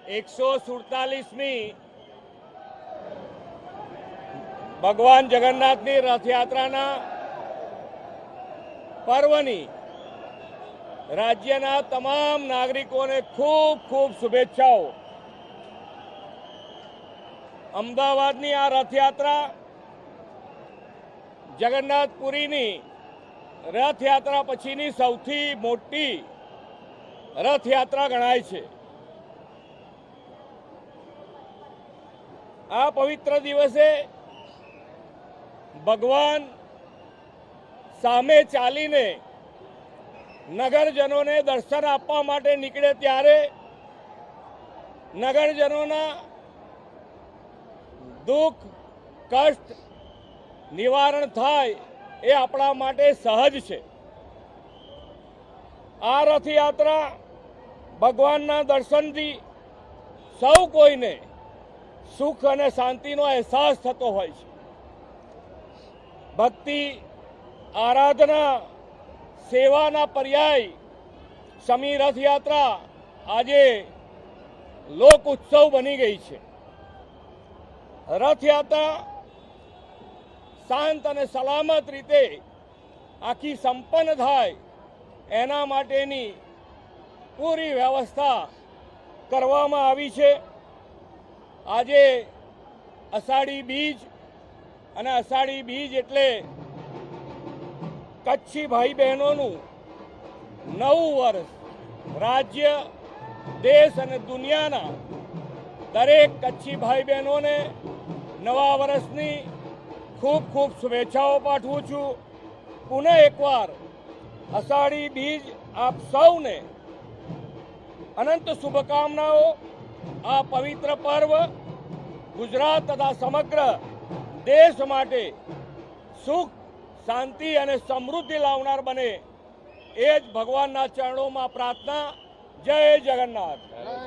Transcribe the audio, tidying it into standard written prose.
147મી ભગવાન જગન્નાથની રથયાત્રાના પર્વની રાજ્યના તમામ નાગરિકોને ખૂબ ખૂબ શુભેચ્છાઓ। અમદાવાદની આ રથયાત્રા જગન્નાથપુરીની રથયાત્રા પછીની સૌથી મોટી રથયાત્રા ગણાય છે। આ પવિત્ર દિવસે ભગવાન સામે ચાલીને નગરજનોને દર્શન આપવા માટે નીકળે ત્યારે નગરજનોના દુઃખ કષ્ટ નિવારણ થાય એ આપણા માટે સહજ છે। આ રથયાત્રા ભગવાનના દર્શનથી સૌ કોઈને સુખ અને શાંતિનો અહેસાસ થતો હોય છે। ભક્તિ આરાધના સેવાના પર્યાય સમી રથયાત્રા આજે લોક ઉત્સવ બની ગઈ છે। રથયાત્રા શાંત અને સલામત રીતે આખી સંપન્ન થાય એના માટેની પૂરી વ્યવસ્થા કરવામાં આવી છે। આજે અષાઢી બીજ અને અષાઢી બીજ એટલે કચ્છી ભાઈ બહેનોનું નવું વર્ષ। રાજ્ય દેશ અને દુનિયાના દરેક કચ્છી ભાઈ બહેનોને નવા વર્ષની ખૂબ ખૂબ શુભેચ્છાઓ પાઠવું છું। પુનઃ એકવાર અષાઢી બીજ આપ સૌને અનંત શુભકામનાઓ। આ પવિત્ર પર્વ ગુજરાત તથા સમગ્ર દેશ માટે સુખ શાંતિ અને સમૃદ્ધિ લાવનાર બને એ જ ભગવાનના ચરણોમાં પ્રાર્થના। જય જગન્નાથ।